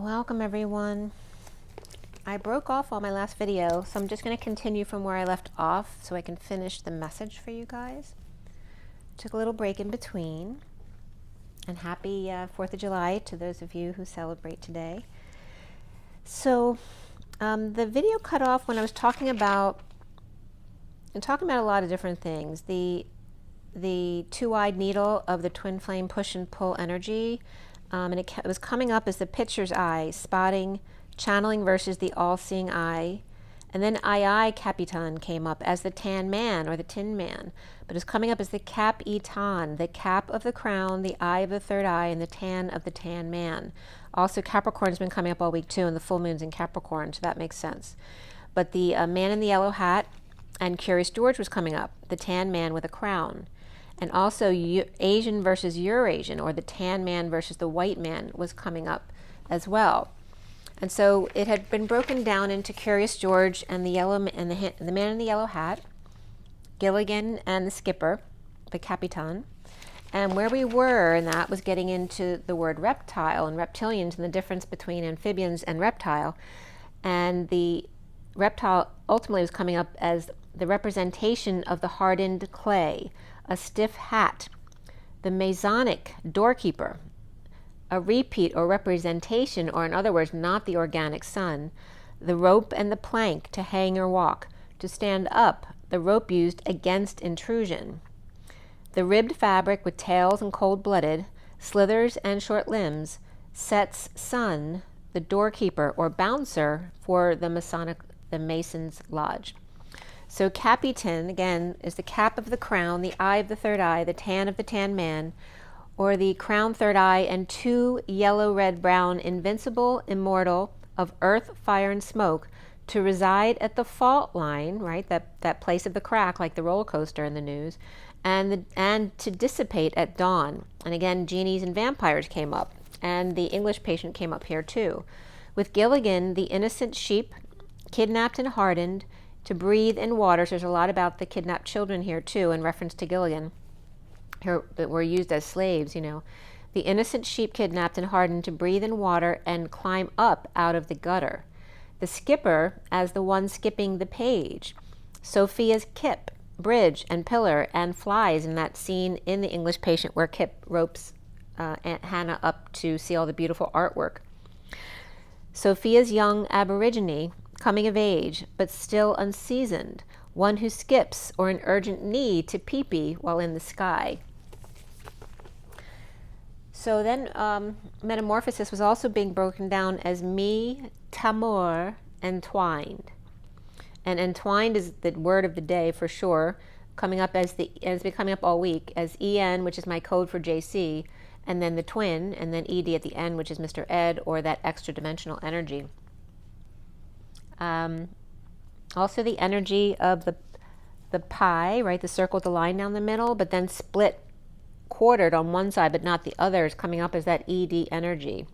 Welcome everyone. I broke off on my last video, so I'm just going to continue from where I left off so I can finish the message for you guys. Took a little break in between, and happy 4th of July to those of you who celebrate today. So the video cut off when I was talking about a lot of different things. The two-eyed needle of the twin flame push and pull energy, and it was coming up as the pitcher's eye, spotting, channeling versus the all-seeing eye. And then I Capitan came up as the tan man or the tin man, but it's coming up as the Cap-etan, the cap of the crown, the eye of the third eye, and the tan of the tan man. Also Capricorn's been coming up all week too, and the full moon's in Capricorn, so that makes sense. But the man in the yellow hat and Curious George was coming up, the tan man with a crown. And also Asian versus Eurasian, or the tan man versus the white man, was coming up as well. And so it had been broken down into Curious George and the yellow and the man in the yellow hat, Gilligan and the skipper, the Capitan. And where we were in that was getting into the word reptile and reptilians and the difference between amphibians and reptile. And the reptile ultimately was coming up as the representation of the hardened clay, a stiff hat, the Masonic doorkeeper, a repeat or representation, or in other words, not the organic sun, the rope and the plank to hang or walk, to stand up, the rope used against intrusion, the ribbed fabric with tails and cold-blooded, slithers and short limbs, sets sun, the doorkeeper or bouncer for the Mason's lodge. So Capitan, again, is the cap of the crown, the eye of the third eye, the tan of the tan man, or the crown, third eye, and two yellow, red, brown, invincible, immortal, of earth, fire, and smoke, to reside at the fault line, right, that place of the crack, like the roller coaster in the news, and to dissipate at dawn. And again, genies and vampires came up, and the English patient came up here too. With Gilligan, the innocent sheep, kidnapped and hardened, to breathe in water. So there's a lot about the kidnapped children here too, in reference to Gilligan, that were used as slaves, you know. The innocent sheep kidnapped and hardened to breathe in water and climb up out of the gutter. The skipper as the one skipping the page. Sophia's Kip, bridge and pillar and flies in that scene in The English Patient where Kip ropes Aunt Hannah up to see all the beautiful artwork. Sophia's young aborigine, coming of age, but still unseasoned, one who skips or in urgent need to pee-pee while in the sky. So then metamorphosis was also being broken down as me, tamor, entwined. And entwined is the word of the day for sure, coming up as it's been coming up all week as EN, which is my code for JC, and then the twin, and then ED at the end, which is Mr. Ed, or that extra dimensional energy. Also the energy of the pie, right, the circle with the line down the middle, but then split, quartered on one side but not the other, is coming up as that ED energy.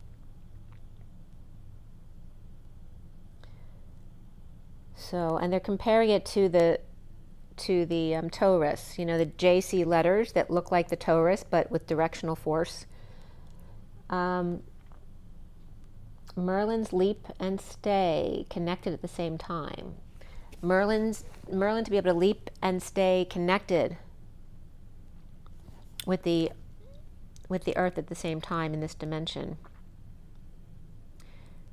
So, and they're comparing it to the torus, you know, the JC letters that look like the torus but with directional force. Merlin's leap and stay connected at the same time. Merlin to be able to leap and stay connected with the earth at the same time in this dimension.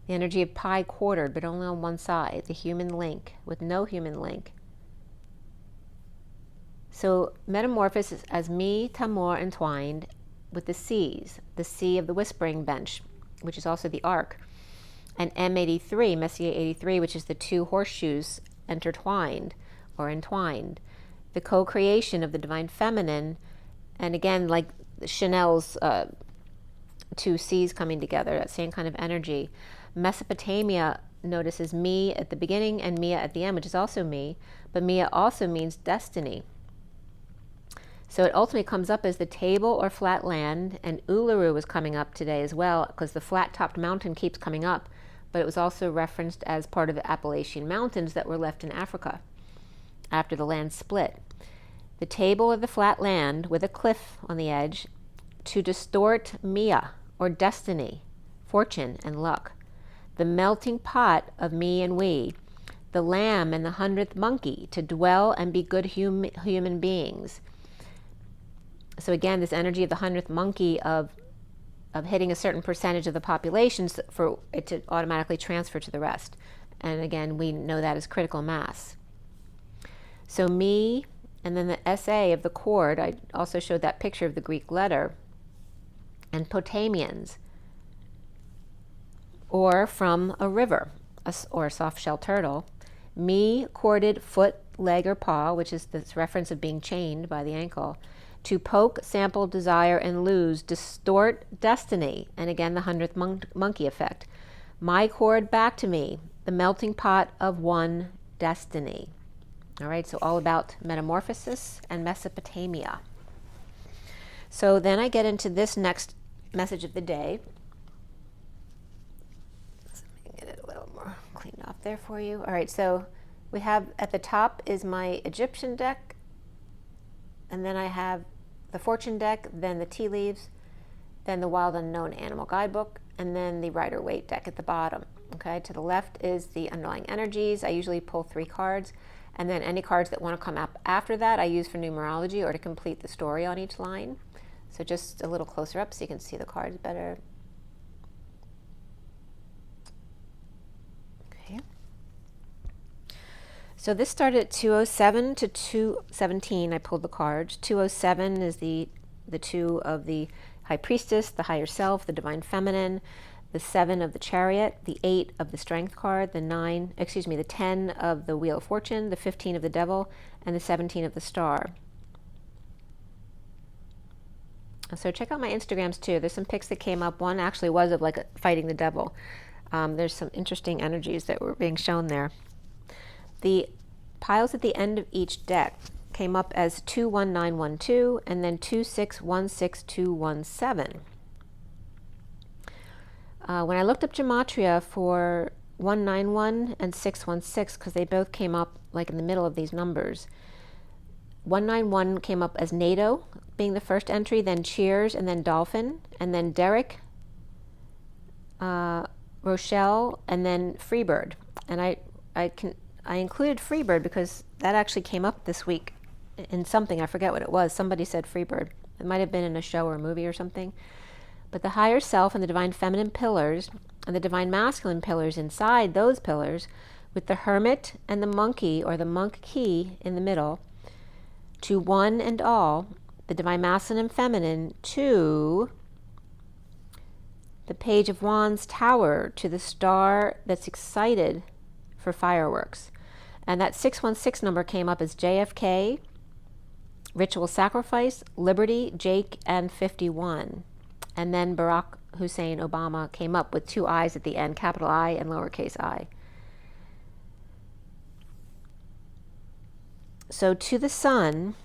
The energy of pi quartered, but only on one side, the human link with no human link. So metamorphosis as me, Tamor, entwined with the C's, the C of the whispering bench, which is also the arc, and M83, Messier 83, which is the two horseshoes intertwined or entwined, the co-creation of the divine feminine, and again, like Chanel's two C's coming together, that same kind of energy. Mesopotamia notices me at the beginning and Mia at the end, which is also me, but Mia also means destiny. So it ultimately comes up as the table or flat land, and Uluru was coming up today as well, because the flat-topped mountain keeps coming up, but it was also referenced as part of the Appalachian Mountains that were left in Africa after the land split. The table of the flat land with a cliff on the edge, to distort Mia, or destiny, fortune and luck. The melting pot of me and we, the lamb and the 100th monkey, to dwell and be good human beings. So again, this energy of the 100th monkey of hitting a certain percentage of the population for it to automatically transfer to the rest. And again, we know that as critical mass. So me, and then the SA of the cord, I also showed that picture of the Greek letter, and Potamians, or from a river, or a soft-shell turtle. Me, corded foot, leg, or paw, which is this reference of being chained by the ankle, to poke, sample, desire, and lose, distort destiny, and again the 100th monkey effect. My cord back to me, the melting pot of one destiny. All right, so all about metamorphosis and Mesopotamia. So then I get into this next message of the day. Let me get it a little more cleaned off there for you. All right, so we have at the top is my Egyptian deck, and then I have the fortune deck, then the tea leaves, then the wild unknown animal guidebook, and then the Rider-Waite deck at the bottom. Okay, to the left is the underlying energies. I usually pull 3 cards, and then any cards that want to come up after that I use for numerology or to complete the story on each line. So just a little closer up so you can see the cards better. Okay. So this started at 207 to 217. I pulled the cards. 207 is the 2 of the High Priestess, the higher self, the divine feminine, the 7 of the Chariot, the 8 of the Strength card, the 10 of the Wheel of Fortune, the 15 of the Devil, and the 17 of the Star. So check out my Instagrams too. There's some pics that came up. One actually was of like fighting the devil. There's some interesting energies that were being shown there. The piles at the end of each deck came up as 21912 and then 2616217. When I looked up gematria for 191 and 616, because they both came up like in the middle of these numbers, 191 came up as NATO being the first entry, then Cheers, and then Dolphin, and then Derek, Rochelle, and then Freebird. And I included Freebird because that actually came up this week in something. I forget what it was. Somebody said Freebird. It might have been in a show or a movie or something. But the higher self and the divine feminine pillars and the divine masculine pillars inside those pillars, with the hermit and the monkey or the monk key in the middle, to one and all, the divine masculine and feminine, to the Page of Wands tower, to the star that's excited for fireworks. And that 616 number came up as JFK, ritual sacrifice, liberty, Jake, and 51. And then Barack Hussein Obama came up with 2 I's at the end, capital I and lowercase I. So to the sun,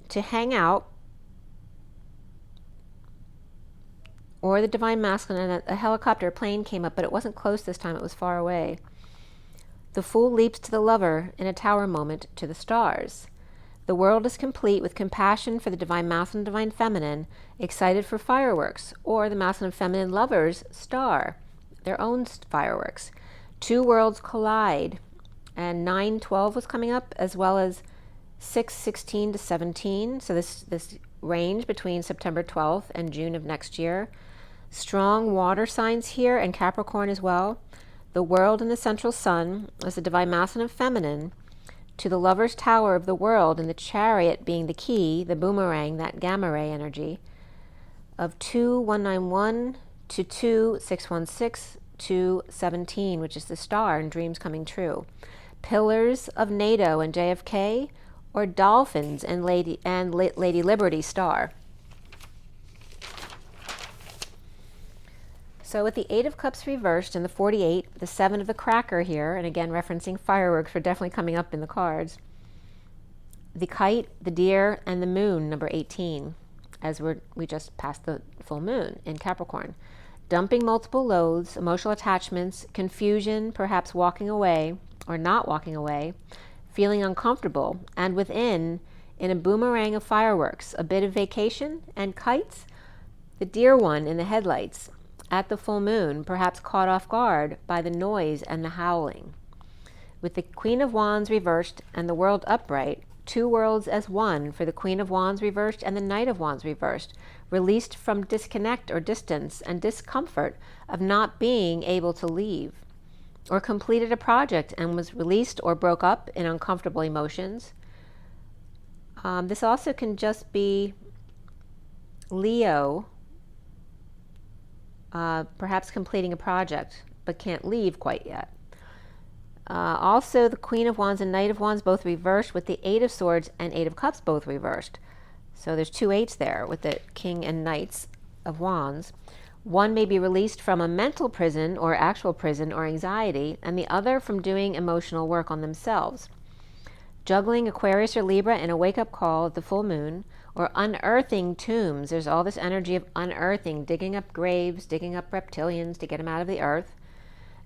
to hang out, or the divine masculine, and a helicopter plane came up, but it wasn't close this time, it was far away. The fool leaps to the lover in a tower moment to the stars. The world is complete with compassion for the divine masculine and divine feminine, excited for fireworks, or the masculine and feminine lovers star, their own fireworks. 2 worlds collide, and 912 was coming up, as well as 616 to 17. So this range between September 12th and June of next year. Strong water signs here, and Capricorn as well. The world and the central sun as the divine masculine and feminine, to the lover's tower of the world, and the chariot being the key, the boomerang, that gamma ray energy, of 2191 to 2616 to 17, which is the star and dreams coming true. Pillars of NATO and JFK, or dolphins and Lady Liberty star. So with the 8 of Cups reversed and the 48, the 7 of the cracker here, and again referencing fireworks are definitely coming up in the cards, the kite, the deer, and the moon, number 18, as we just passed the full moon in Capricorn. Dumping multiple loads, emotional attachments, confusion, perhaps walking away or not walking away, feeling uncomfortable, and within, in a boomerang of fireworks, a bit of vacation and kites, the deer one in the headlights, at the full moon, perhaps caught off guard by the noise and the howling. With the Queen of Wands reversed and the World upright, two worlds as one for the Queen of Wands reversed and the Knight of Wands reversed, released from disconnect or distance and discomfort of not being able to leave, or completed a project and was released or broke up in uncomfortable emotions. This also can just be Leo, perhaps completing a project but can't leave quite yet. Also, the Queen of Wands and Knight of Wands both reversed, with the Eight of Swords and Eight of Cups both reversed. So there's two eights there with the King and Knights of Wands. One may be released from a mental prison or actual prison or anxiety, and the other from doing emotional work on themselves. Juggling Aquarius or Libra in a wake-up call at the full moon, or unearthing tombs. There's all this energy of unearthing, digging up graves, digging up reptilians to get them out of the earth.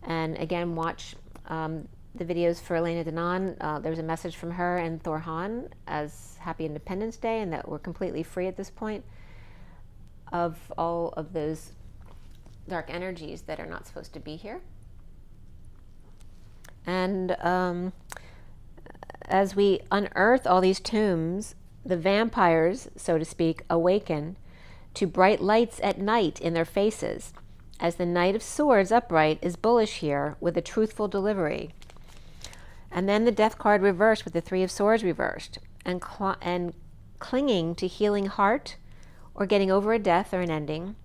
And again, watch the videos for Elena Denon. There was a message from her and Thor Han as Happy Independence Day, and that we're completely free at this point of all of those dark energies that are not supposed to be here. And as we unearth all these tombs, the vampires, so to speak, awaken to bright lights at night in their faces, as the Knight of Swords upright is bullish here with a truthful delivery. And then the Death card reversed with the Three of Swords reversed, and clinging to healing heart or getting over a death or an ending.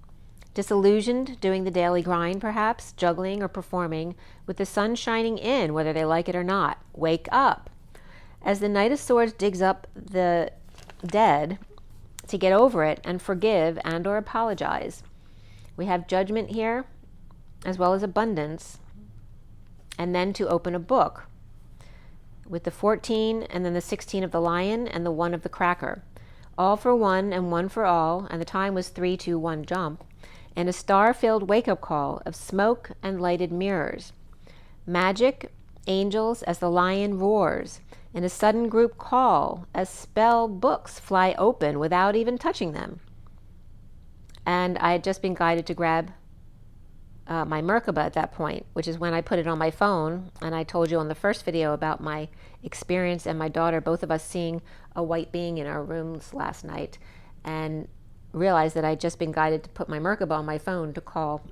Disillusioned, doing the daily grind perhaps, juggling or performing, with the sun shining in, whether they like it or not. Wake up. As the Knight of Swords digs up the dead to get over it and forgive and or apologize. We have judgment here, as well as abundance, and then to open a book with the 14 and then the 16 of the lion and the 1 of the cracker. All for one and one for all, and the time was 3, 2, 1 jump, and a star-filled wake-up call of smoke and lighted mirrors. Magic, angels as the lion roars, and a sudden group call as spell books fly open without even touching them. And I had just been guided to grab my Merkaba at that point, which is when I put it on my phone, and I told you on the first video about my experience and my daughter, both of us seeing a white being in our rooms last night, and realized that I'd just been guided to put my Merkaba on my phone to call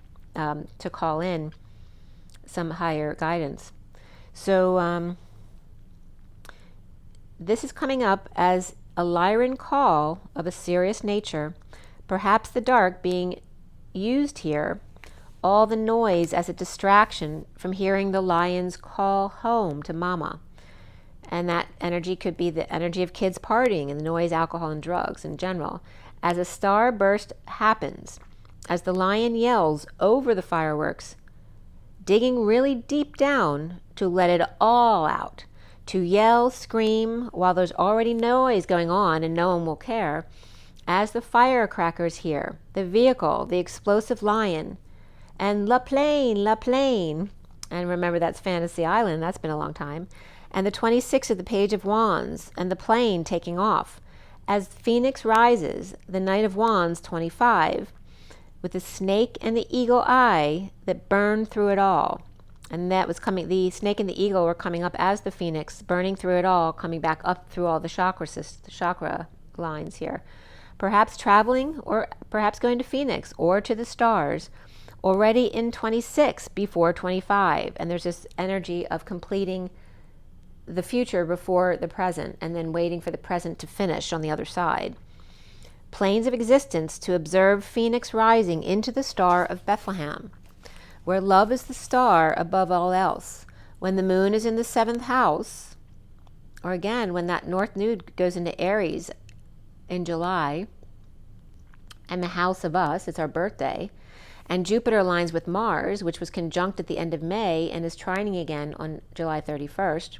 in some higher guidance. So this is coming up as a Lyran call of a serious nature, perhaps the dark being used here, all the noise as a distraction from hearing the lion's call home to mama. And that energy could be the energy of kids partying and the noise, alcohol, and drugs in general. As a star burst happens, as the lion yells over the fireworks, digging really deep down to let it all out, to yell, scream, while there's already noise going on and no one will care, as the firecrackers here, the vehicle, the explosive lion, and La Plane, and remember that's Fantasy Island, that's been a long time, and the 26 of the Page of Wands, and the plane taking off, as Phoenix rises, the Knight of Wands, 25, with the snake and the eagle eye that burned through it all. And that was coming, the snake and the eagle were coming up as the phoenix, burning through it all, coming back up through all the chakra lines here. Perhaps traveling, or perhaps going to Phoenix, or to the stars, already in 26 before 25. And there's this energy of completing the future before the present, and then waiting for the present to finish on the other side. Planes of existence to observe Phoenix rising into the star of Bethlehem, where love is the star above all else. When the moon is in the 7th house, or again, when that North Node goes into Aries in July, and the house of us, it's our birthday, and Jupiter aligns with Mars, which was conjunct at the end of May and is trining again on July 31st,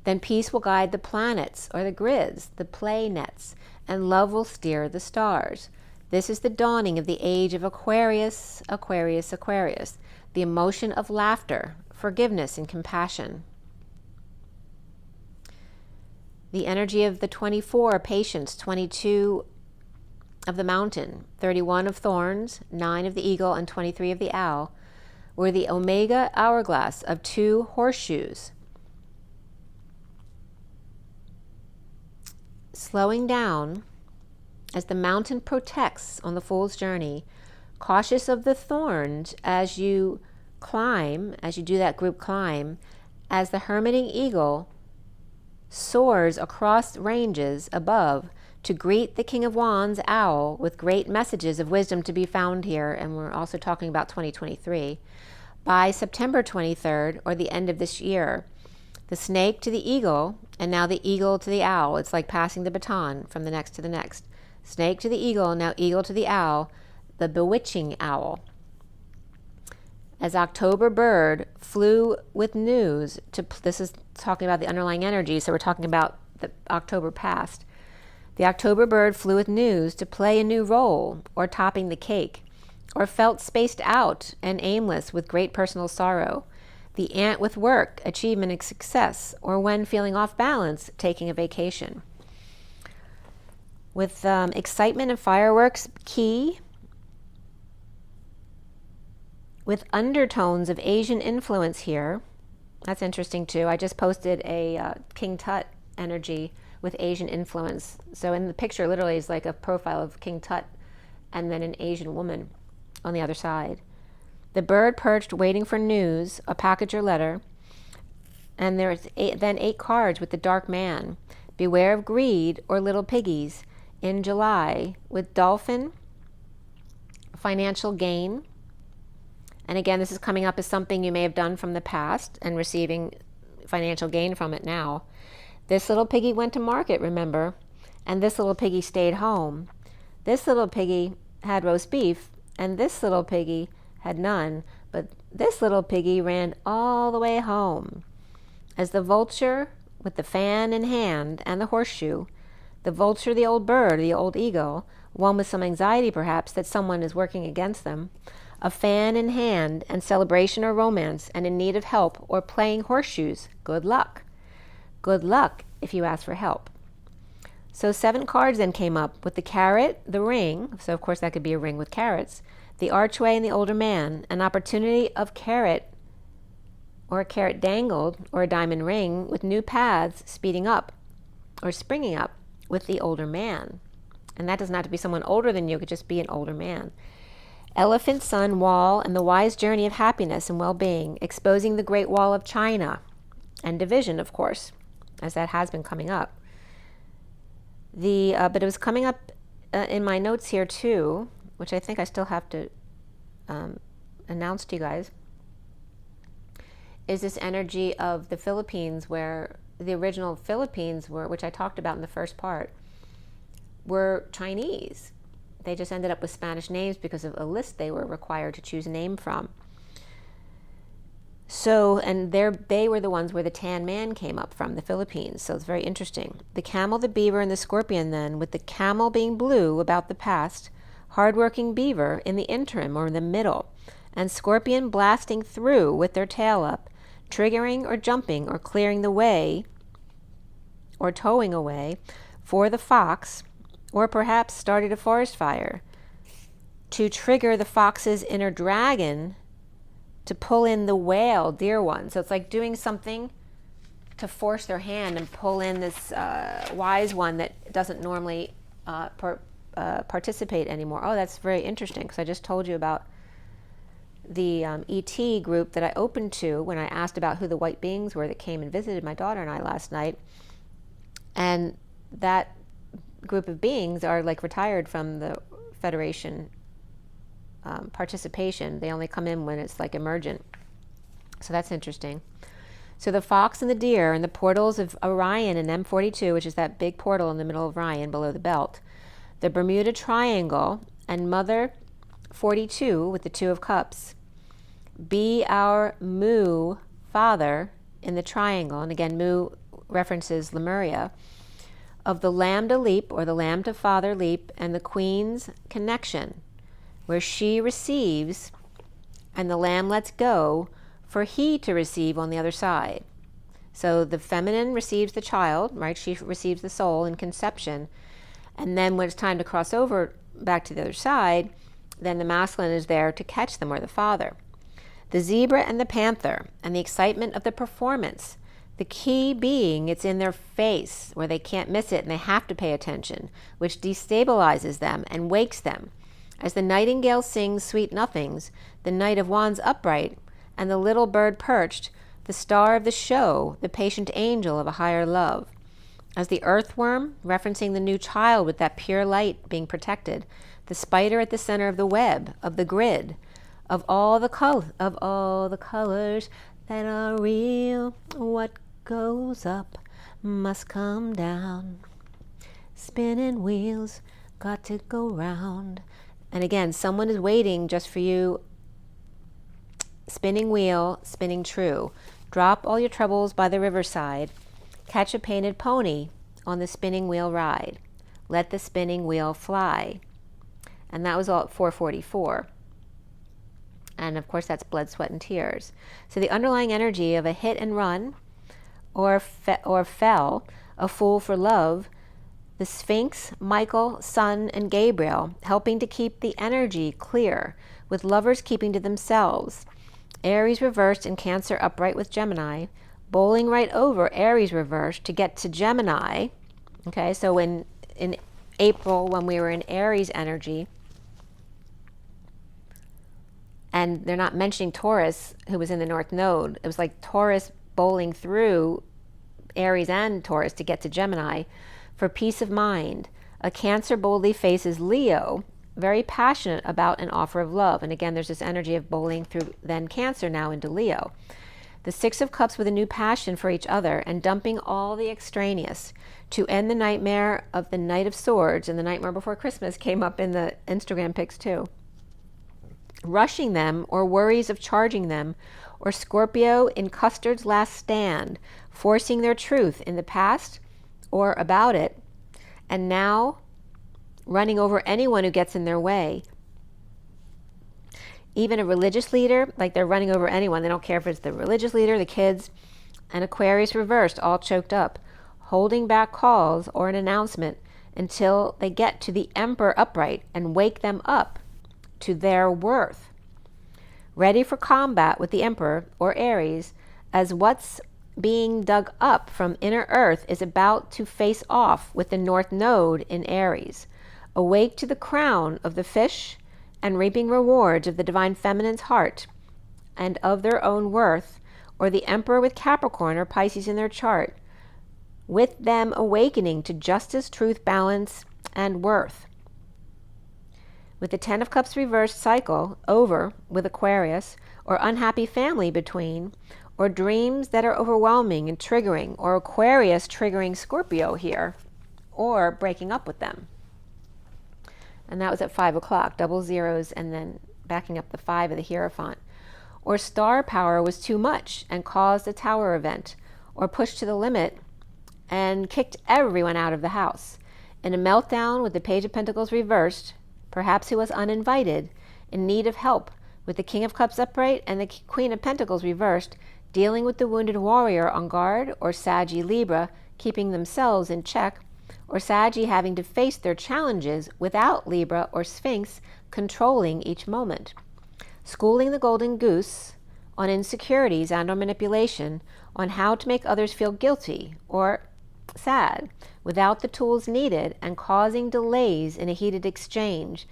then peace will guide the planets, or the grids, the play nets, and love will steer the stars. This is the dawning of the age of Aquarius, Aquarius, Aquarius, the emotion of laughter, forgiveness, and compassion. The energy of the 24, patience, 22, of the mountain, 31 of thorns, 9 of the eagle, and 23 of the owl, were the omega hourglass of 2 horseshoes. Slowing down as the mountain protects on the fool's journey, cautious of the thorns as you climb, as you do that group climb, as the hermiting eagle soars across ranges above to greet the King of Wands owl with great messages of wisdom to be found here, and we're also talking about 2023, by September 23rd, or the end of this year. The snake to the eagle, and now the eagle to the owl. It's like passing the baton from the next to the next. Snake to the eagle, now eagle to the owl, the bewitching owl. As October bird flew with news to, this is talking about the underlying energy, so we're talking about the October past. The October bird flew with news to play a new role, or topping the cake, or felt spaced out and aimless with great personal sorrow. The ant with work, achievement, and success, or when feeling off balance, taking a vacation. With excitement and fireworks, key, with undertones of Asian influence here. That's interesting too. I just posted a King Tut energy with Asian influence. So in the picture, literally, is like a profile of King Tut and then an Asian woman on the other side. The bird perched waiting for news, a package or letter, and there's then 8 cards with the dark man. Beware of greed or little piggies in July with dolphin, financial gain. And again, this is coming up as something you may have done from the past and receiving financial gain from it now. This little piggy went to market, remember, and this little piggy stayed home. This little piggy had roast beef, and this little piggy had none, but this little piggy ran all the way home. As the vulture with the fan in hand and the horseshoe, the vulture, the old bird, the old eagle, one with some anxiety perhaps that someone is working against them, a fan in hand and celebration or romance and in need of help or playing horseshoes, good luck. Good luck if you ask for help. So 7 cards then came up with the carrot, the ring, so of course that could be a ring with carrots, the archway and the older man, an opportunity of carrot or a carrot dangled or a diamond ring with new paths speeding up or springing up with the older man. And that doesn't have to be someone older than you, it could just be an older man. Elephant, sun, wall, and the wise journey of happiness and well-being, exposing the Great Wall of China and division, of course, as that has been coming up. But it was coming up in my notes here too, which I think I still have to announce to you guys, is this energy of the Philippines, where the original Philippines were, which I talked about in the first part, were Chinese. They just ended up with Spanish names because of a list they were required to choose a name from. So, and they were the ones where the tan man came up from, the Philippines. So it's very interesting. The camel, the beaver, and the scorpion then, with the camel being blue about the past, hardworking beaver in the interim or in the middle, and scorpion blasting through with their tail up, triggering or jumping or clearing the way or towing away for the fox, or perhaps started a forest fire to trigger the fox's inner dragon to pull in the whale, dear one. So it's like doing something to force their hand and pull in this wise one that doesn't normally participate anymore. Oh, that's very interesting, because I just told you about the ET group that I opened to when I asked about who the white beings were that came and visited my daughter and I last night. And that group of beings are like retired from the Federation participation. They only come in when it's like emergent. So that's interesting. So the fox and the deer and the portals of Orion and M42, which is that big portal in the middle of Orion below the belt, the Bermuda Triangle and Mother 42 with the 2 of Cups, be our Mu father in the triangle, and again Mu references Lemuria, of the lambda leap or the lambda father leap and the queen's connection, where she receives and the lamb lets go for he to receive on the other side. So the feminine receives the child, right? She receives the soul in conception, and then when it's time to cross over back to the other side, then the masculine is there to catch them, or the father. The zebra and the panther, and the excitement of the performance. The key being it's in their face where they can't miss it and they have to pay attention, which destabilizes them and wakes them. As the nightingale sings sweet nothings, the Knight of Wands upright, and the little bird perched, the star of the show, the patient angel of a higher love. As the earthworm, referencing the new child with that pure light being protected, the spider at the center of the web, of the grid, of all the colors that are real. What goes up must come down. Spinning wheels got to go round. And again, someone is waiting just for you. Spinning wheel, spinning true. Drop all your troubles by the riverside. Catch a painted pony on the spinning wheel ride. Let the spinning wheel fly. And that was all at 444. And of course, that's blood, sweat, and tears. So the underlying energy of a hit and run, or fell, a fool for love, the Sphinx, Michael, Sun, and Gabriel, helping to keep the energy clear, with lovers keeping to themselves. Aries reversed and Cancer upright with Gemini, bowling right over Aries reversed to get to Gemini. Okay, so in April, when we were in Aries energy, and they're not mentioning Taurus, who was in the North Node. It was like Taurus bowling through Aries and Taurus to get to Gemini for peace of mind. A Cancer boldly faces Leo, very passionate about an offer of love. And again, there's this energy of bowling through then Cancer now into Leo. The Six of Cups with a new passion for each other and dumping all the extraneous to end the nightmare of the Knight of Swords. And the Nightmare Before Christmas came up in the Instagram pics too. Rushing them, or worries of charging them, or Scorpio in Custard's last stand, forcing their truth in the past or about it, and now running over anyone who gets in their way. Even a religious leader, like they're running over anyone. They don't care if it's the religious leader, the kids. And Aquarius reversed, all choked up, holding back calls or an announcement until they get to the Emperor upright and wake them up to their worth. Ready for combat with the Emperor, or Aries, as what's being dug up from inner earth is about to face off with the North Node in Aries. Awake to the crown of the fish and reaping rewards of the divine feminine's heart and of their own worth, or the Emperor with Capricorn or Pisces in their chart, with them awakening to justice, truth, balance, and worth. With the Ten of Cups reversed cycle over with Aquarius, or unhappy family between, or dreams that are overwhelming and triggering, or Aquarius triggering Scorpio here, or breaking up with them. And that was at 5 o'clock, double zeros, and then backing up the 5 of the Hierophant. Or star power was too much and caused a tower event, or pushed to the limit and kicked everyone out of the house. In a meltdown with the Page of Pentacles reversed, perhaps he was uninvited, in need of help, with the King of Cups upright and the Queen of Pentacles reversed, dealing with the wounded warrior on guard, or Saggy Libra keeping themselves in check, or Saggy having to face their challenges without Libra or Sphinx controlling each moment. Schooling the golden goose on insecurities and or manipulation, on how to make others feel guilty or sad without the tools needed, and causing delays in a heated exchange,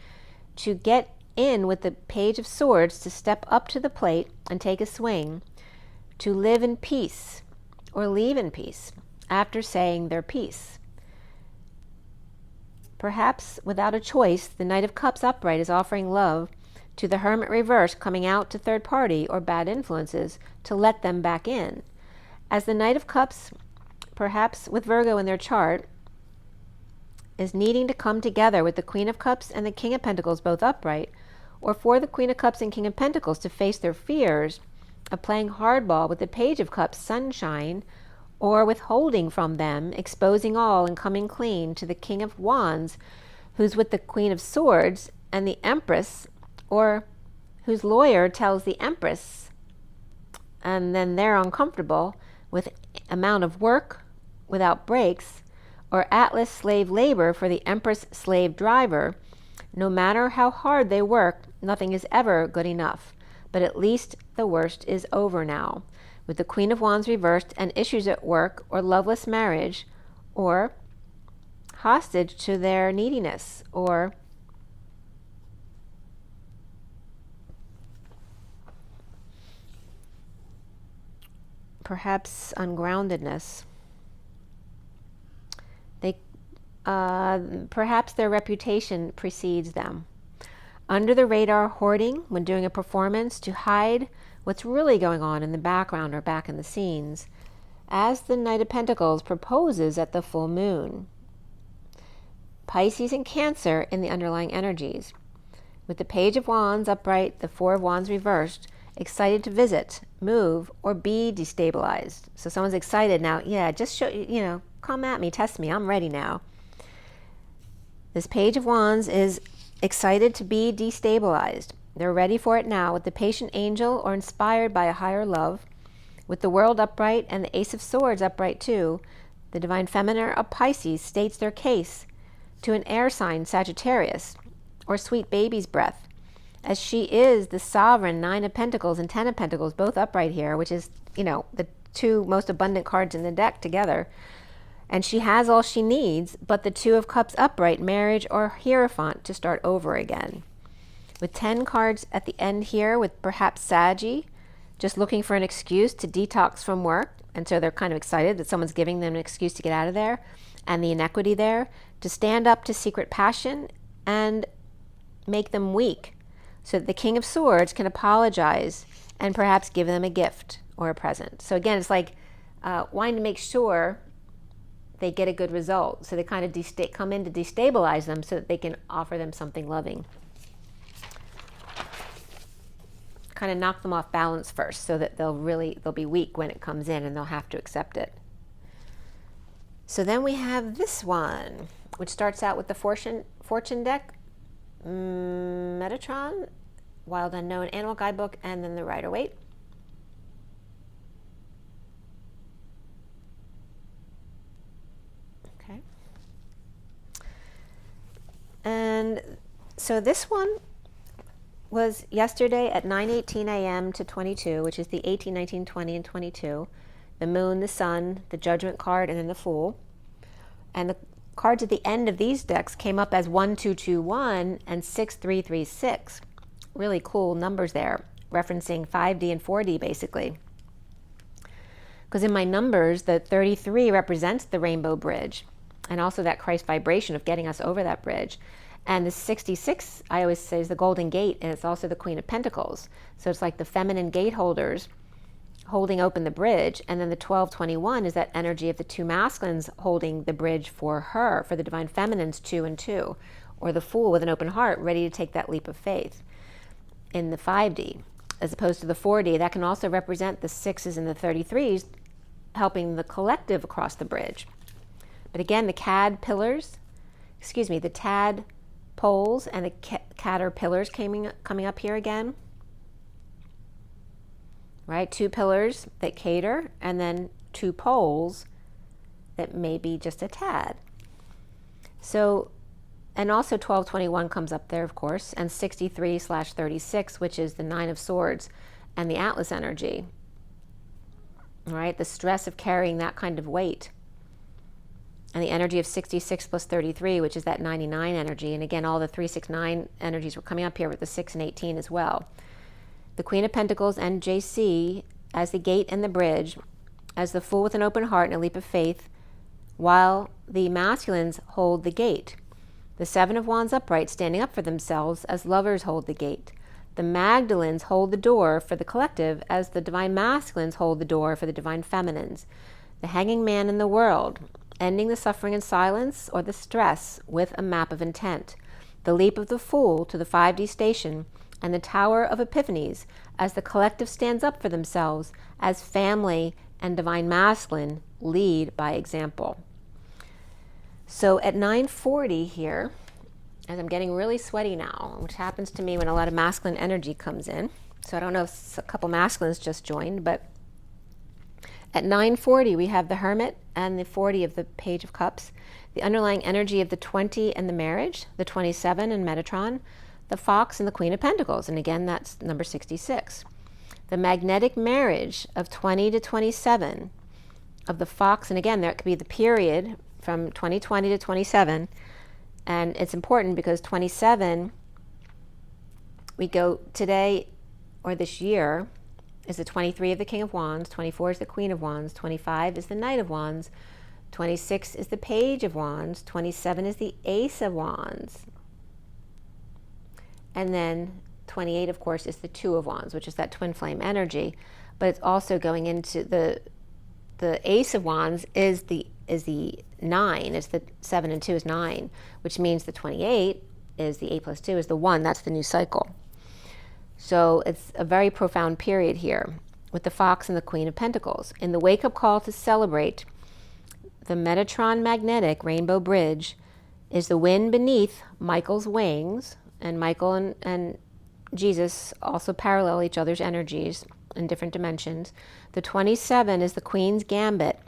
to get in with the Page of Swords to step up to the plate and take a swing, to live in peace or leave in peace after saying their piece. Perhaps without a choice, the Knight of Cups upright is offering love to the Hermit reverse, coming out to third party or bad influences to let them back in. As the Knight of Cups, perhaps with Virgo in their chart, is needing to come together with the Queen of Cups and the King of Pentacles both upright, or for the Queen of Cups and King of Pentacles to face their fears of playing hardball with the Page of Cups sunshine, or withholding from them, exposing all and coming clean to the King of Wands, who's with the Queen of Swords and the Empress, or whose lawyer tells the Empress, and then they're uncomfortable with amount of work without breaks, or Atlas slave labor for the Empress slave driver, No matter how hard they work, nothing is ever good enough. But at least the worst is over now. With the Queen of Wands reversed and issues at work or loveless marriage or hostage to their neediness or perhaps ungroundedness. Perhaps their reputation precedes them. Under the radar hoarding when doing a performance to hide what's really going on in the background or back in the scenes, as the Knight of Pentacles proposes at the full moon. Pisces and Cancer in the underlying energies. With the Page of Wands upright, the Four of Wands reversed, excited to visit, move, or be destabilized. So someone's excited now. Yeah, just show, come at me, test me. I'm ready now. This Page of Wands is excited to be destabilized. They're ready for it now with the Patient Angel or inspired by a higher love. With the World upright and the Ace of Swords upright too, the Divine Feminine of Pisces states their case to an air sign, Sagittarius, or sweet baby's breath, as she is the sovereign Nine of Pentacles and Ten of Pentacles, both upright here, which is, the two most abundant cards in the deck together. And she has all she needs, but the Two of Cups upright, marriage or Hierophant, to start over again. With 10 cards at the end here, with perhaps Saggy, just looking for an excuse to detox from work. And so they're kind of excited that someone's giving them an excuse to get out of there. And the inequity there, to stand up to secret passion and make them weak, so that the King of Swords can apologize and perhaps give them a gift or a present. So again, it's like wanting to make sure they get a good result. So they kind of come in to destabilize them so that they can offer them something loving. Kind of knock them off balance first so that they'll be weak when it comes in and they'll have to accept it. So then we have this one, which starts out with the Fortune deck, Metatron, Wild Unknown Animal Guidebook, and then the Rider-Waite. Okay. And so this one was yesterday at 9:18 a.m. to 22, which is the 18, 19, 20, and 22. The Moon, the Sun, the Judgment card, and then the Fool. And the cards at the end of these decks came up as 1221 and 6336. Really cool numbers there, referencing 5D and 4D basically. Because in my numbers, the 33 represents the Rainbow Bridge and also that Christ vibration of getting us over that bridge. And the 66, I always say, is the Golden Gate, and it's also the Queen of Pentacles. So it's like the feminine gate holders holding open the bridge, and then the 1221 is that energy of the two masculines holding the bridge for her, for the Divine Feminines 2 and 2, or the Fool with an open heart, ready to take that leap of faith in the 5D, as opposed to the 4D. That can also represent the 6s and the 33s, helping the collective across the bridge. But again, the the Tad poles and the caterpillars coming up here again. Right, 2 pillars that cater, and then 2 poles that may be just a tad. So, and also 1221 comes up there, of course, and 63/36, which is the 9 of Swords and the Atlas energy. Right, the stress of carrying that kind of weight. And the energy of 66 plus 33, which is that 99 energy. And again, all the 369 energies were coming up here with the 6 and 18 as well. The Queen of Pentacles and JC as the gate and the bridge, as the Fool with an open heart and a leap of faith, while the masculines hold the gate. The 7 of Wands upright, standing up for themselves as lovers hold the gate. The Magdalens hold the door for the collective as the Divine Masculines hold the door for the Divine Feminines. The Hanging Man in the World, ending the suffering in silence or the stress with a map of intent. The leap of the Fool to the 5D station, and the Tower of Epiphanies as the collective stands up for themselves as family and Divine Masculine lead by example. So at 9:40 here, as I'm getting really sweaty now, which happens to me when a lot of masculine energy comes in. So I don't know if a couple masculines just joined, but At 9:40, we have the Hermit and the 40 of the Page of Cups, the underlying energy of the 20 and the Marriage, the 27 and Metatron, the Fox and the Queen of Pentacles, and again, that's number 66. The magnetic marriage of 20 to 27 of the Fox, and again, that could be the period from 2020 to 27, and it's important because 27, we go today or this year, is the 23 of the King of Wands, 24 is the Queen of Wands, 25 is the Knight of Wands, 26 is the Page of Wands, 27 is the Ace of Wands, and then 28, of course, is the Two of Wands, which is that twin flame energy, but it's also going into the Ace of Wands is the 9, it's the 7 and 2 is 9, which means the 28 is the 8 plus 2 is the 1, that's the new cycle. So it's a very profound period here with the Fox and the Queen of Pentacles. In the wake-up call to celebrate the Metatron magnetic rainbow bridge is the wind beneath Michael's wings, and Michael and Jesus also parallel each other's energies in different dimensions. The 27 is the Queen's gambit,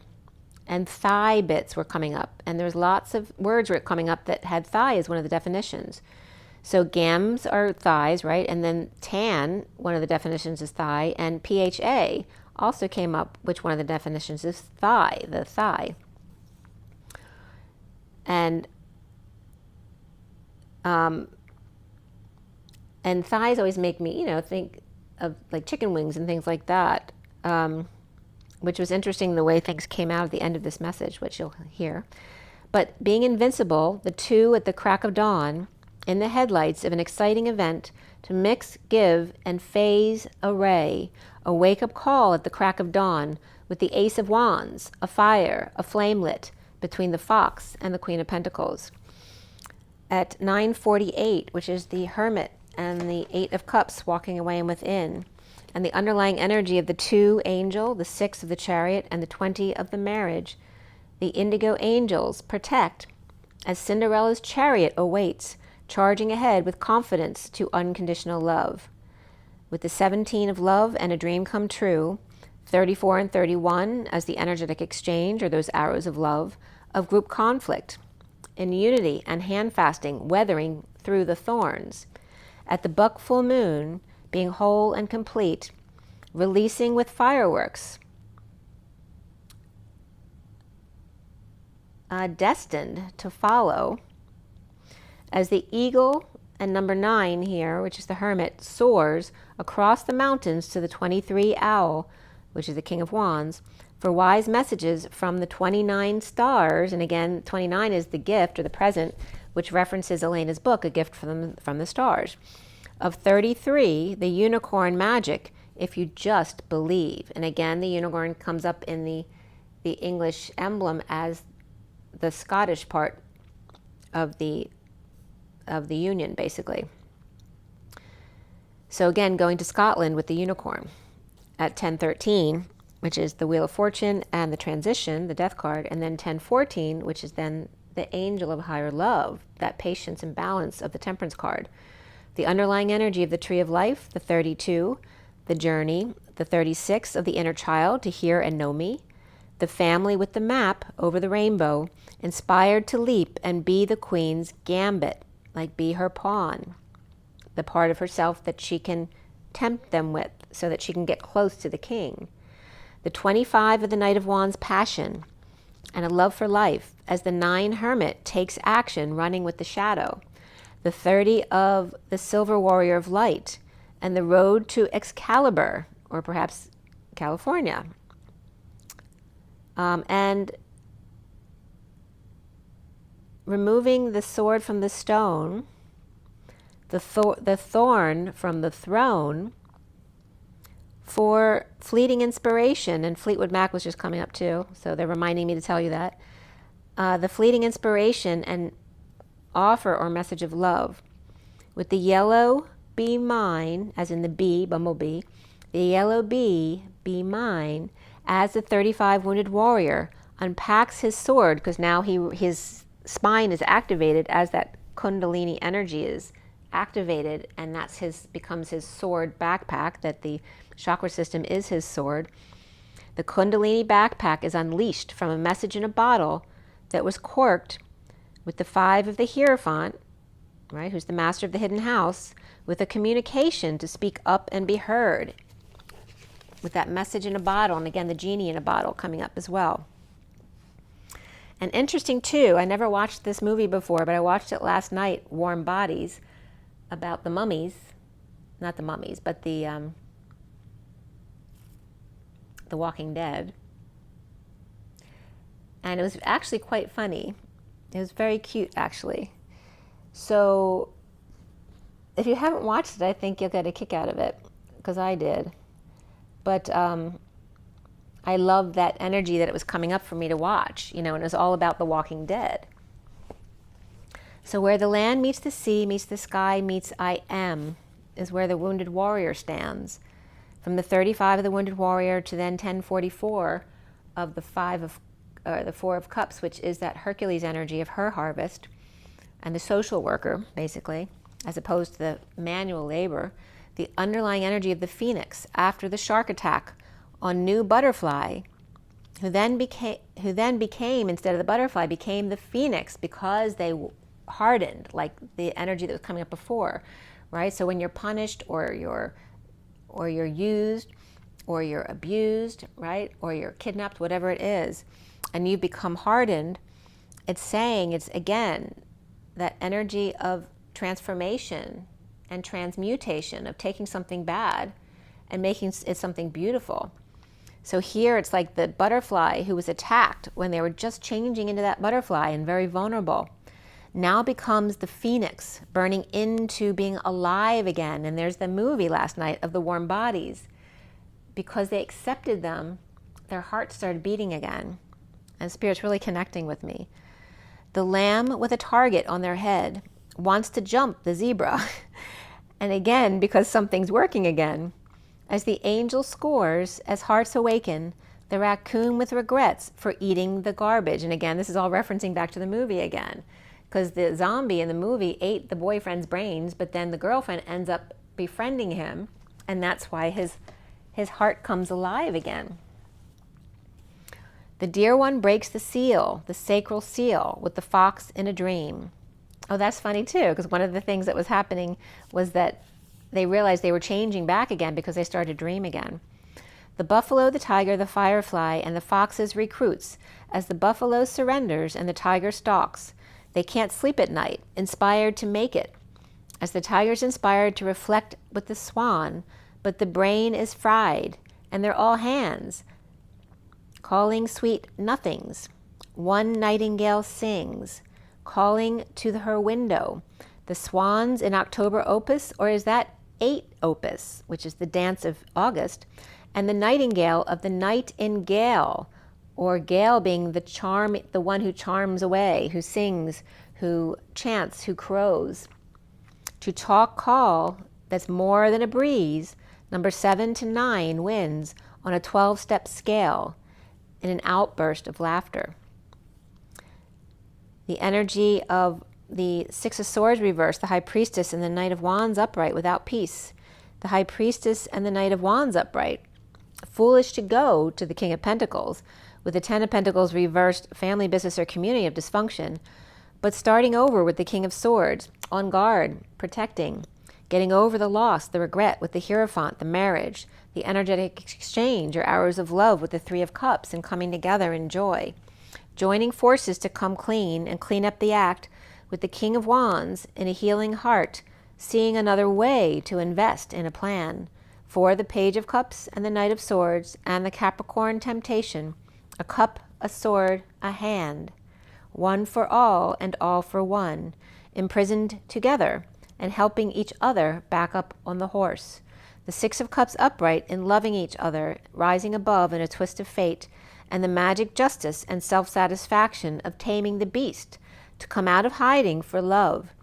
and thigh bits were coming up, and there's lots of words were coming up that had thigh as one of the definitions. So gams are thighs, right? And then tan, one of the definitions is thigh, and PHA also came up, which one of the definitions is thigh, the thigh. And thighs always make me, think of like chicken wings and things like that, which was interesting the way things came out at the end of this message, which you'll hear. But being invincible, the 2 at the crack of dawn, in the headlights of an exciting event to mix, give, and phase array, a wake-up call at the crack of dawn with the Ace of Wands, a fire, a flame lit between the Fox and the Queen of Pentacles. At 9:48, which is the Hermit and the 8 of Cups walking away and within, and the underlying energy of the 2 angel, the 6 of the Chariot, and the 20 of the Marriage, the indigo angels protect as Cinderella's chariot awaits, charging ahead with confidence to unconditional love. With the 17 of love and a dream come true, 34 and 31 as the energetic exchange, or those arrows of love, of group conflict, in unity and hand fasting, weathering through the thorns. At the buck full moon, being whole and complete, releasing with fireworks, destined to follow, as the eagle and number 9 here, which is the Hermit, soars across the mountains to the 23 owl, which is the King of Wands, for wise messages from the 29 stars. And again, 29 is the gift or the present, which references Elena's book, A Gift from the Stars. Of 33, the unicorn magic, if you just believe. And again, the unicorn comes up in the English emblem as the Scottish part of the union, basically. So again, going to Scotland with the unicorn at 10:13, which is the Wheel of Fortune and the Transition, the Death card, and then 10:14, which is then the Angel of Higher Love, that patience and balance of the Temperance card. The underlying energy of the Tree of Life, the 32, the Journey, the 36 of the Inner Child, to hear and know me, the family with the map over the rainbow, inspired to leap and be the Queen's gambit, like be her pawn, the part of herself that she can tempt them with so that she can get close to the king. The 25 of the Knight of Wands, passion and a love for life, as the 9 Hermit takes action, running with the shadow. The 30 of the Silver Warrior of Light and the road to Excalibur, or perhaps California. And removing the sword from the stone, the thorn from the throne, for fleeting inspiration. And Fleetwood Mac was just coming up too, so they're reminding me to tell you that. The fleeting inspiration and offer or message of love. With the yellow, be mine, as in the bee, bumblebee, the yellow bee, be mine, as the 35 wounded warrior unpacks his sword, because now his spine is activated as that Kundalini energy is activated, and becomes his sword backpack, that the chakra system is his sword. The Kundalini backpack is unleashed from a message in a bottle that was corked with the 5 of the Hierophant, right, who's the master of the hidden house, with a communication to speak up and be heard. With that message in a bottle, and again, the genie in a bottle coming up as well. And interesting too, I never watched this movie before, but I watched it last night, Warm Bodies, about the mummies, not the mummies, but the Walking Dead. And it was actually quite funny. It was very cute, actually. So if you haven't watched it, I think you'll get a kick out of it, because I did. But I loved that energy that it was coming up for me to watch, and it was all about the Walking Dead. So where the land meets the sea, meets the sky, meets I am, is where the wounded warrior stands. From the 35 of the wounded warrior to then 1044 of the 4 of cups, which is that Hercules energy of her harvest, and the social worker, basically, as opposed to the manual labor, the underlying energy of the phoenix after the shark attack on New Butterfly, who then became, instead of the butterfly, became the phoenix because they hardened, like the energy that was coming up before, right? So when you're punished or you're used or you're abused, right? Or you're kidnapped, whatever it is, and you become hardened, it's again, that energy of transformation and transmutation, of taking something bad and making it something beautiful. So here it's like the butterfly who was attacked when they were just changing into that butterfly and very vulnerable, now becomes the phoenix, burning into being alive again. And there's the movie last night of the Warm Bodies. Because they accepted them, their hearts started beating again. And Spirit's really connecting with me. The lamb with a target on their head wants to jump the zebra. And again, because something's working again. As the angel scores, as hearts awaken, the raccoon with regrets for eating the garbage. And again, this is all referencing back to the movie again. Because the zombie in the movie ate the boyfriend's brains, but then the girlfriend ends up befriending him. And that's why his heart comes alive again. The dear one breaks the seal, the sacral seal, with the fox in a dream. Oh, that's funny too, because one of the things that was happening was that they realized they were changing back again because they started to dream again. The buffalo, the tiger, the firefly, and the fox's recruits, as the buffalo surrenders and the tiger stalks. They can't sleep at night, inspired to make it. As the tiger's inspired to reflect with the swan, but the brain is fried, and they're all hands, calling sweet nothings. One nightingale sings, calling to her window. The swans in October opus, or is that 8 opus, which is the dance of August, and the nightingale of the night in gale, or gale being the one who charms away, who sings, who chants, who crows. To talk call, that's more than a breeze, number 7 to 9 wins on a 12-step scale in an outburst of laughter. The energy of the 6 of Swords reversed, the High Priestess and the Knight of Wands upright without peace. The High Priestess and the Knight of Wands upright. Foolish to go to the King of Pentacles, with the 10 of Pentacles reversed, family, business, or community of dysfunction, but starting over with the King of Swords, on guard, protecting, getting over the loss, the regret with the Hierophant, the marriage, the energetic exchange or hours of love with the 3 of Cups, and coming together in joy. Joining forces to come clean and clean up the act with the King of Wands in a healing heart, seeing another way to invest in a plan. For the Page of Cups and the Knight of Swords and the Capricorn temptation, a cup, a sword, a hand. One for all and all for one, imprisoned together and helping each other back up on the horse. The 6 of Cups upright in loving each other, rising above in a twist of fate, and the magic justice and self-satisfaction of taming the beast to come out of hiding for love.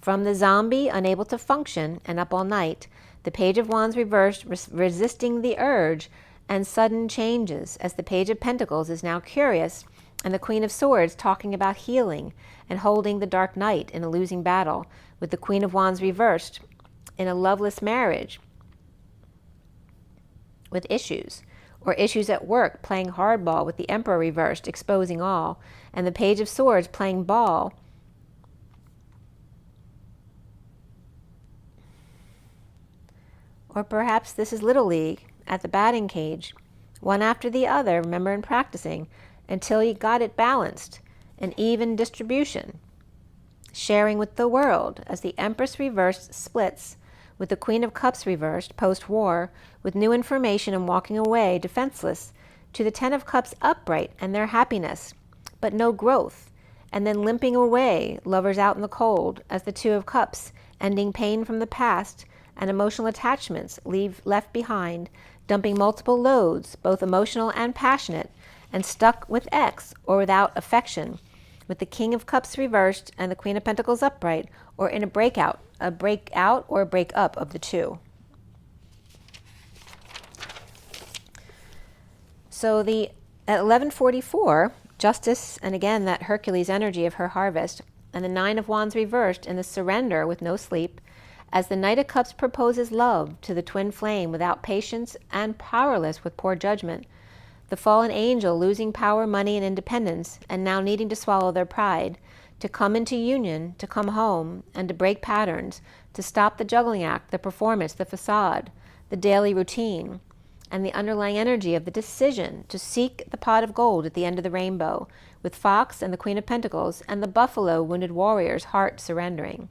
From the zombie unable to function and up all night, the Page of Wands reversed, resisting the urge and sudden changes, as the Page of Pentacles is now curious, and the Queen of Swords talking about healing and holding the Dark Knight in a losing battle, with the Queen of Wands reversed in a loveless marriage with issues, or issues at work playing hardball with the Emperor reversed, exposing all, and the Page of Swords playing ball. Or perhaps this is Little League at the batting cage, one after the other, remember, in practicing, until you got it balanced, an even distribution. Sharing with the world as the Empress reversed splits, with the Queen of Cups reversed post-war, with new information and walking away defenseless, to the Ten of Cups upright and their happiness, but no growth, and then limping away, lovers out in the cold, as the Two of Cups, ending pain from the past and emotional attachments left behind, dumping multiple loads, both emotional and passionate, and stuck with X or without affection, with the King of Cups reversed and the Queen of Pentacles upright, or in a breakout or a breakup of the two. So at 11:44, Justice, and again that Hercules energy of her harvest, and the Nine of Wands reversed in the surrender with no sleep, as the Knight of Cups proposes love to the twin flame without patience and powerless with poor judgment, the fallen angel losing power, money, and independence, and now needing to swallow their pride, to come into union, to come home, and to break patterns, to stop the juggling act, the performance, the facade, the daily routine, and the underlying energy of the decision to seek the pot of gold at the end of the rainbow, with Fox and the Queen of Pentacles, and the buffalo wounded warrior's heart surrendering.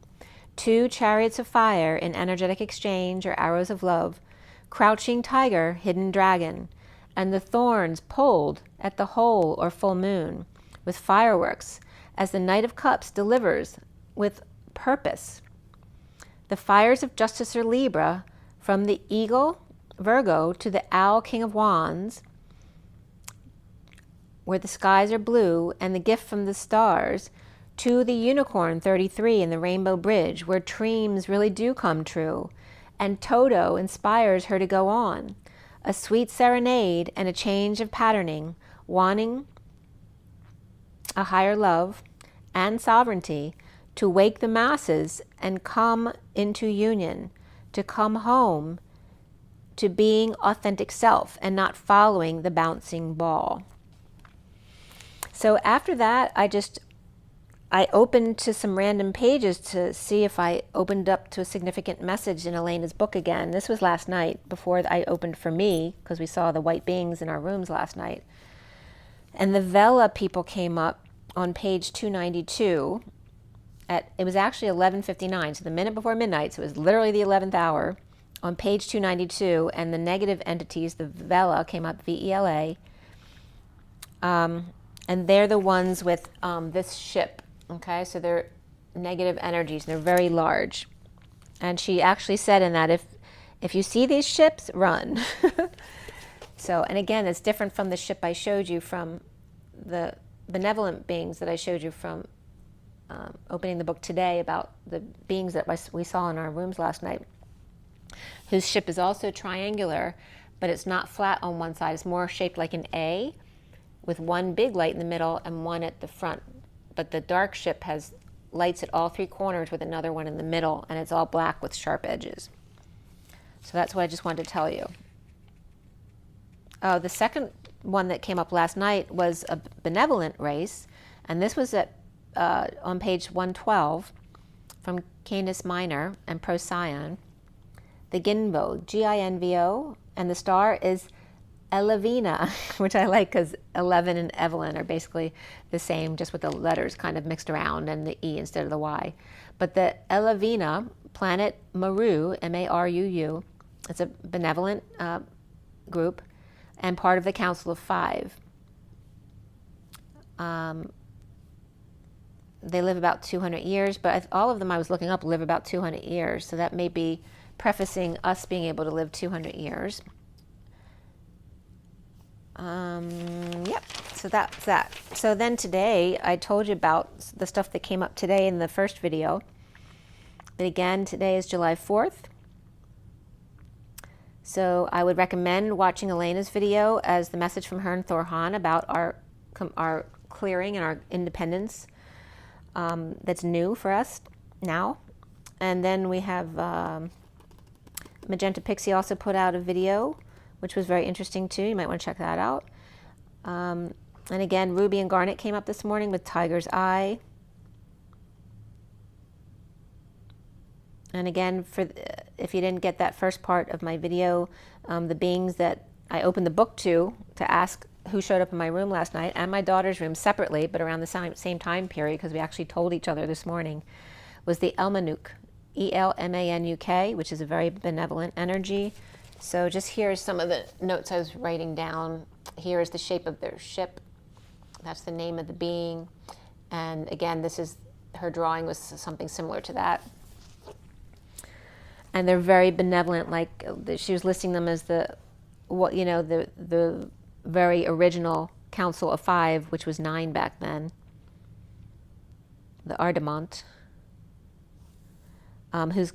Two chariots of fire in energetic exchange or arrows of love, crouching tiger, hidden dragon, and the thorns pulled at the whole or full moon, with fireworks, as the Knight of Cups delivers with purpose. The fires of Justice or Libra, from the eagle, Virgo, to the owl, King of Wands, where the skies are blue, and the gift from the stars, to the unicorn, 33, in the Rainbow Bridge, where dreams really do come true, and Toto inspires her to go on, a sweet serenade and a change of patterning, wanting a higher love and sovereignty, to wake the masses and come into union, to come home to being authentic self and not following the bouncing ball. So after that, I opened to some random pages to see if I opened up to a significant message in Elena's book again. This was last night before I opened for me, because we saw the white beings in our rooms last night. And the Vela people came up on page 292. It was actually 11:59, so the minute before midnight, so it was literally the 11th hour, on page 292, and the negative entities, the Vela, came up, V-E-L-A, and they're the ones with this ship, okay? So they're negative energies, and they're very large. And she actually said in that, if you see these ships, run. So, and again, it's different from the ship I showed you from the benevolent beings that I showed you from opening the book today, about the beings that we saw in our rooms last night, whose ship is also triangular, but it's not flat on one side. It's more shaped like an A, with one big light in the middle and one at the front. But the dark ship has lights at all three corners with another one in the middle, and it's all black with sharp edges. So that's what I just wanted to tell you. The second one that came up last night was a benevolent race, and this was on page 112 from Canis Minor and Procyon. The Ginvo, G-I-N-V-O, and the star is Elevina, which I like because 11 and Evelyn are basically the same, just with the letters kind of mixed around and the E instead of the Y. But the Elevina, planet Maru, M-A-R-U-U, it's a benevolent group and part of the Council of Five. They live about 200 years, but all of them I was looking up live about 200 years, so that may be prefacing us being able to live 200 years. Yep, so that's that. So then today, I told you about the stuff that came up today in the first video. But again, today is July 4th. So I would recommend watching Elena's video as the message from her and Thorhan about our clearing and our independence that's new for us now. And then we have Magenta Pixie also put out a video which was very interesting too. You might want to check that out. And again, ruby and garnet came up this morning with tiger's eye. And again, if you didn't get that first part of my video, the beings that I opened the book to ask who showed up in my room last night, and my daughter's room separately, but around the same time period, because we actually told each other this morning, was the Elmanuk, E-L-M-A-N-U-K, which is a very benevolent energy. So just here's some of the notes I was writing down. Here is the shape of their ship. That's the name of the being. And again, this is, her drawing was something similar to that. And they're very benevolent, like she was listing them as the very original Council of Five, which was 9 back then. The Ardamont,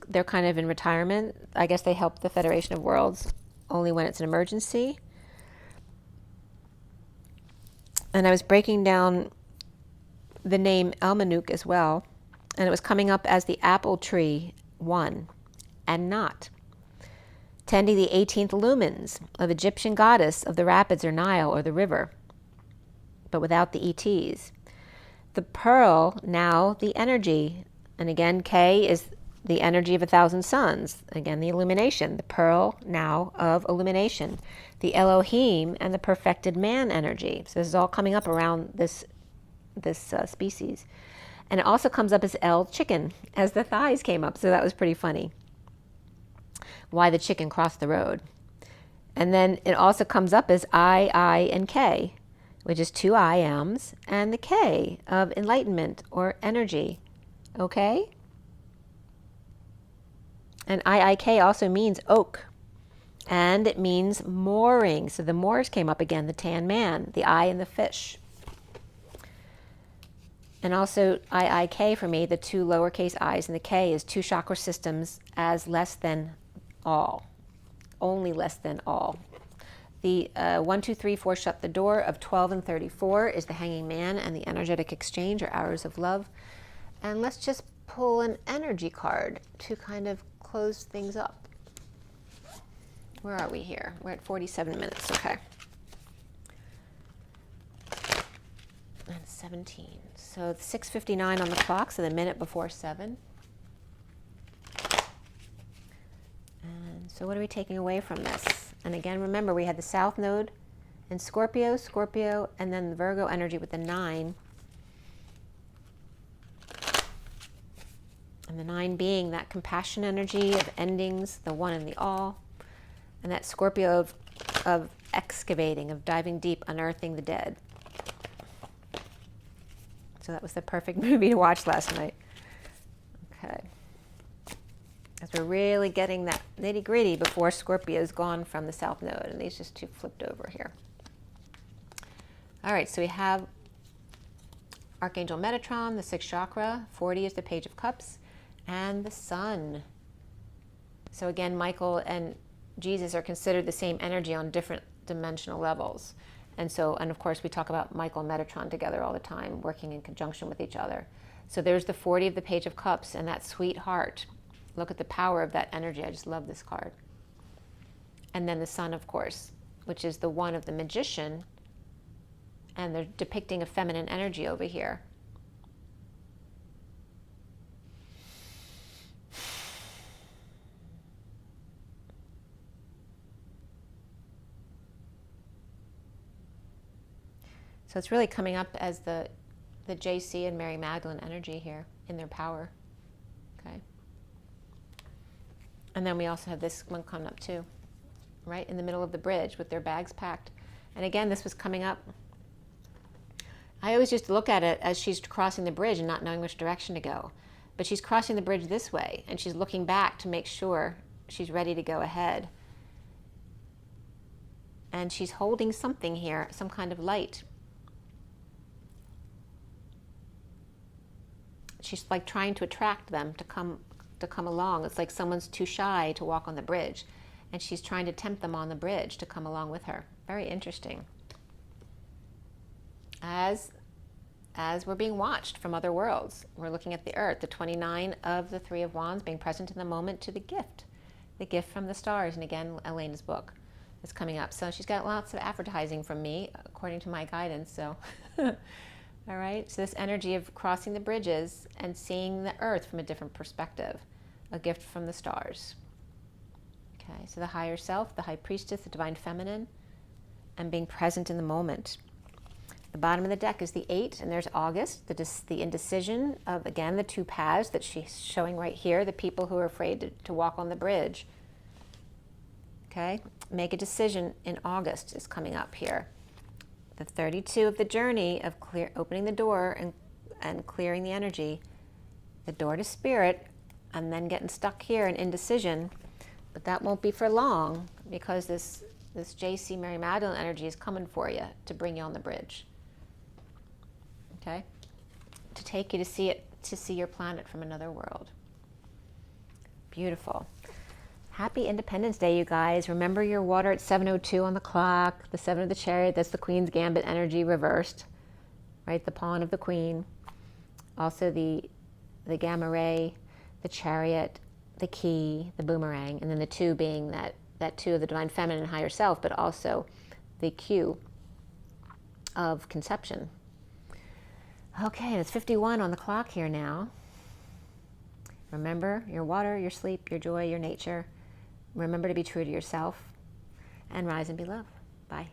they're kind of in retirement. I guess they help the Federation of Worlds only when it's an emergency. And I was breaking down the name Elmanuk as well, and it was coming up as the apple tree 1, and not. Tending the 18th lumens of Egyptian goddess of the rapids or Nile or the river, but without the ETs. The pearl, now the energy, and again K is the energy of 1,000 suns, again the illumination, the pearl now of illumination, the Elohim and the perfected man energy. So this is all coming up around this species. And it also comes up as L chicken, as the thighs came up, so that was pretty funny. Why the chicken crossed the road. And then it also comes up as I, and K, which is 2 I ams, and the K of enlightenment or energy. Okay? And IIK also means oak. And it means mooring. So the moors came up again, the tan man, the eye and the fish. And also IIK for me, the 2 lowercase i's and the K is 2 chakra systems as less than all, only less than all. The 1, 2, 3, 4 shut the door of 12 and 34 is the hanging man and the energetic exchange or hours of love. And let's just pull an energy card to kind of close things up. Where are we here? We're at 47 minutes, okay. And 17. So it's 6:59 on the clock, so the minute before 7. So what are we taking away from this? And again, remember, we had the South Node in Scorpio, and then the Virgo energy with the 9. And the 9 being that compassion energy of endings, the 1 and the all. And that Scorpio of excavating, of diving deep, unearthing the dead. So that was the perfect movie to watch last night. Okay. As we're really getting that nitty-gritty before Scorpio's gone from the South Node, and these just 2 flipped over here. All right, so we have Archangel Metatron, the 6th chakra, 40 is the Page of Cups, and the Sun. So again, Michael and Jesus are considered the same energy on different dimensional levels. And of course, we talk about Michael and Metatron together all the time, working in conjunction with each other. So there's the 40 of the Page of Cups and that sweet heart. Look at the power of that energy. I just love this card. And then the Sun, of course, which is the 1 of the Magician. And they're depicting a feminine energy over here. So it's really coming up as the JC and Mary Magdalene energy here in their power. Okay. And then we also have this one coming up too, right in the middle of the bridge with their bags packed. And again, this was coming up. I always used to look at it as she's crossing the bridge and not knowing which direction to go. But she's crossing the bridge this way, and she's looking back to make sure she's ready to go ahead. And she's holding something here, some kind of light. She's like trying to attract them to come along. It's like someone's too shy to walk on the bridge, and she's trying to tempt them on the bridge to come along with her. Very interesting. As we're being watched from other worlds, we're looking at the earth, the 29 of the 3 of Wands being present in the moment to the gift from the stars, and again, Elena's book. is coming up. So she's got lots of advertising from me, according to my guidance. So, all right. So this energy of crossing the bridges and seeing the earth from a different perspective, a gift from the stars. Okay. So the higher self, the high priestess, the divine feminine, and being present in the moment. The bottom of the deck is the 8, and there's August, the indecision of, again, the two paths that she's showing right here, the people who are afraid to walk on the bridge. Okay, make a decision in August is coming up here. The 32 of the journey of opening the door and clearing the energy, the door to spirit, and then getting stuck here in indecision. But that won't be for long, because this JC Mary Magdalene energy is coming for you to bring you on the bridge. Okay, to take you to see your planet from another world. Beautiful. Happy Independence Day, you guys. Remember your water at 7:02 on the clock, the 7 of the Chariot, that's the Queen's Gambit energy reversed, right? The pawn of the Queen. Also the Gamma Ray, the Chariot, the Key, the Boomerang, and then the 2 being that 2 of the Divine Feminine and Higher Self, but also the Q of Conception. Okay, it's 51 on the clock here now. Remember your water, your sleep, your joy, your nature. Remember to be true to yourself, and rise and be love. Bye.